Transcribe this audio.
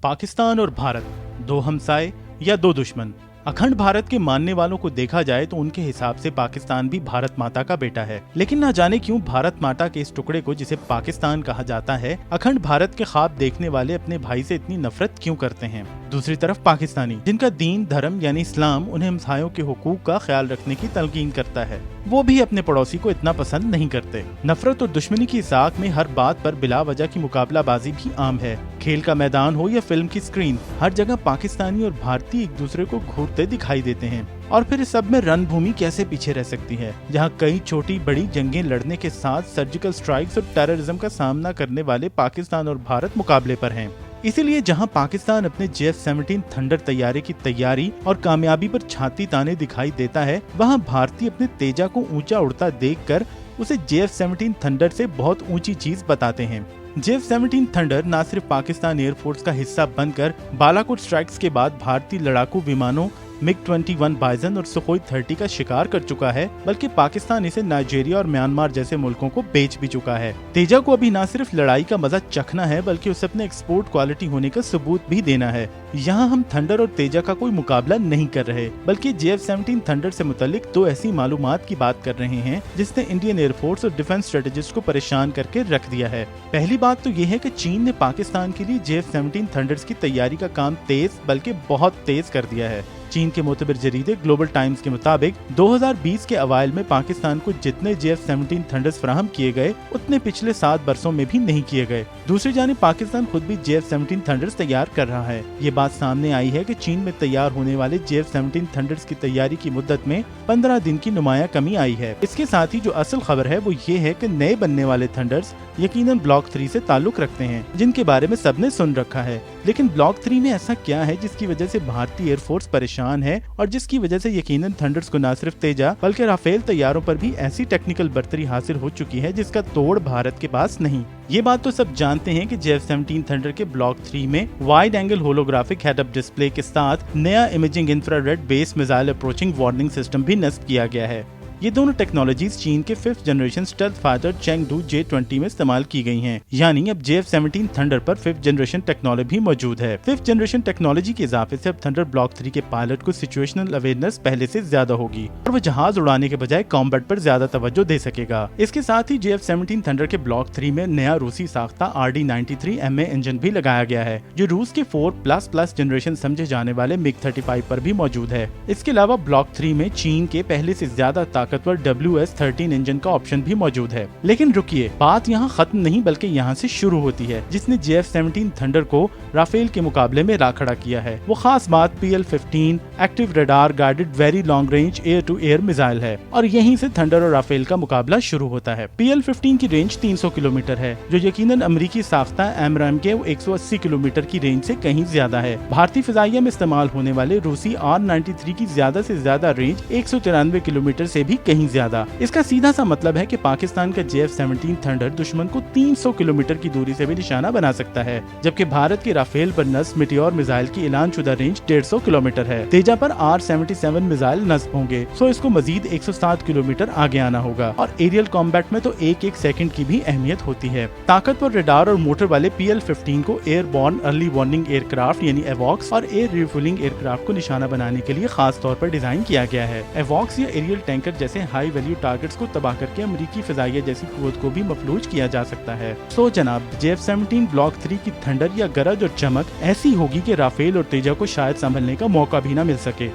पाकिस्तान और भारत, दो हमसाए या दो दुश्मन। अखंड भारत के मानने वालों को देखा जाए तो उनके हिसाब से पाकिस्तान भी भारत माता का बेटा है, लेकिन न जाने क्यों भारत माता के इस टुकड़े को जिसे पाकिस्तान कहा जाता है, अखंड भारत के ख्वाब देखने वाले अपने भाई से इतनी नफरत क्यों करते हैं। दूसरी तरफ पाकिस्तानी, जिनका दीन धर्म यानी इस्लाम उन्हें हमसायों के हुकूक का ख्याल रखने की तलकीन करता है, वो भी अपने पड़ोसी को इतना पसंद नहीं करते। नफरत और दुश्मनी की साख में हर बात पर बिला वजह की मुकाबलाबाजी भी आम है। खेल का मैदान हो या फिल्म की स्क्रीन, हर जगह पाकिस्तानी और भारतीय एक दूसरे को घूरते दिखाई देते हैं। और फिर इस सब में रणभूमि कैसे पीछे रह सकती है, जहां कई छोटी बड़ी जंगें लड़ने के साथ सर्जिकल स्ट्राइक्स और टेररिज्म का सामना करने वाले पाकिस्तान और भारत मुकाबले पर हैं। इसीलिए जहां पाकिस्तान अपने JF-17 थंडर तैयारे की तैयारी और कामयाबी पर छाती ताने दिखाई देता है, वहां भारतीय अपने तेजा को ऊंचा उड़ता देखकर उसे JF-17 थंडर से बहुत ऊंची चीज बताते हैं। JF-17 थंडर न सिर्फ पाकिस्तान एयरफोर्स का हिस्सा बनकर बालाकोट स्ट्राइक्स के बाद भारतीय लड़ाकू विमानों MiG-21 बाइजन और सुखोई 30 का शिकार कर चुका है, बल्कि पाकिस्तान इसे नाइजीरिया और म्यांमार जैसे मुल्कों को बेच भी चुका है। तेजा को अभी न सिर्फ लड़ाई का मजा चखना है, बल्कि उसे अपने एक्सपोर्ट क्वालिटी होने का सबूत भी देना है। यहाँ हम थंडर और तेजा का कोई मुकाबला नहीं कर रहे, बल्कि JF-17 थंडर से मुतालिक दो ऐसी मालूमात की बात कर रहे हैं जिसने इंडियन एयरफोर्स और डिफेंस स्ट्रेटेजिस्ट को परेशान करके रख दिया है। पहली बात तो ये है कि चीन ने पाकिस्तान के लिए JF-17 थंडर्स की तैयारी का काम तेज बल्कि बहुत तेज कर दिया है। चीन के मोतबर जरीदे ग्लोबल टाइम्स के मुताबिक 2020 के अवाइल में पाकिस्तान को जितने JF-17 थंडर्स फराहम किए गए उतने पिछले 7 बरसों में भी नहीं किए गए। दूसरी जानिब पाकिस्तान खुद भी JF-17 थंडर्स तैयार कर रहा है। ये बात सामने आई है कि चीन में तैयार होने वाले JF-17 थंडर्स की तैयारी की मुद्दत में 15 दिन की नुमाया कमी आई है। इसके साथ ही जो असल खबर है वो ये है कि नए बनने वाले थंडर्स यकीनन ब्लॉक 3 से ताल्लुक रखते हैं, जिनके बारे में सबने सुन रखा है। लेकिन ब्लॉक 3 में ऐसा क्या है जिसकी वजह से भारतीय एयरफोर्स परेशान है और जिसकी वजह से यकीनन थंडर्स को न सिर्फ तेजा बल्कि राफेल तैयारों पर भी ऐसी टेक्निकल बर्तरी हासिल हो चुकी है जिसका तोड़ भारत के पास नहीं। ये बात तो सब जानते हैं कि JF-17 थंडर के ब्लॉक 3 में wide angle holographic head up display के साथ नया imaging infrared base missile approaching warning system भी नस्ब किया गया है। ये दोनों टेक्नोलॉजीज चीन के 5th generation stealth fighter Chengdu J-20 में इस्तेमाल की गई हैं। यानी अब JF-17 थंडर पर 5th जनरेशन टेक्नोलॉजी भी मौजूद है। 5th जनरेशन टेक्नोलॉजी के इजाफे से अब थंडर ब्लॉक 3 के पायलट को सिचुएशनल अवेयरनेस पहले से ज्यादा होगी और वो जहाज उड़ाने के बजाय कॉम्बैट पर ज्यादा तवज्जो दे सकेगा। इसके साथ ही JF-17 थंडर के ब्लॉक 3 में नया रूसी साख्ता RD-93 MA इंजन भी लगाया गया है, जो रूस के 4++ जनरेशन समझे जाने वाले MiG-35 पर भी मौजूद है। इसके अलावा ब्लॉक 3 में चीन के पहले से ज्यादा ताकतवर WS-13 इंजन का ऑप्शन भी मौजूद है। लेकिन रुकिए, बात यहाँ खत्म नहीं बल्कि यहाँ से शुरू होती है, जिसने JF-17 थंडर को राफेल के मुकाबले में ला खड़ा किया है। वो खास बात PL-15 active radar guided very long range air to air missile है और यहीं से थंडर और राफेल का मुकाबला शुरू होता है। PL-15 की रेंज 300 किलोमीटर है, जो यकीनन अमेरिकी साख्ता AMRAAM के 180 किलोमीटर की रेंज से कहीं ज्यादा है। भारतीय फिजाइया में इस्तेमाल होने वाले रूसी R-93 की ज्यादा से ज्यादा रेंज 193 किलोमीटर से भी कहीं ज्यादा। इसका सीधा सा मतलब है कि पाकिस्तान का JF-17 थंडर दुश्मन को 300 किलोमीटर की दूरी से भी निशाना बना सकता है, जबकि भारत के राफेल पर नस्ब मिटियोर मिसाइल की ऐलान शुदा रेंज 150 किलोमीटर है। तेजा पर R-77 मिसाइल नस्ब होंगे, सो इसको मजीद 107 किलोमीटर आगे आना होगा और एरियल कॉम्बैट में तो एक सेकंड की भी अहमियत होती है। ताकतवर रडार और मोटर वाले PL-15 को एयरबॉर्न अर्ली वार्निंग एयरक्राफ्ट यानी एवॉक्स और एयर रिफ्यूलिंग एयरक्राफ्ट को निशाना बनाने के लिए खास तौर पर डिजाइन किया गया है। एवॉक्स या एरियल टैंकर जैसे हाई वैल्यू टारगेट्स को तबाह करके अमेरिकी फिजाइया जैसी कुव्वत को भी मफलूज किया जा सकता है। सो जनाब, JF-17 ब्लॉक 3 की थंडर या गरज और चमक ऐसी होगी कि राफेल और तेजा को शायद संभलने का मौका भी न मिल सके।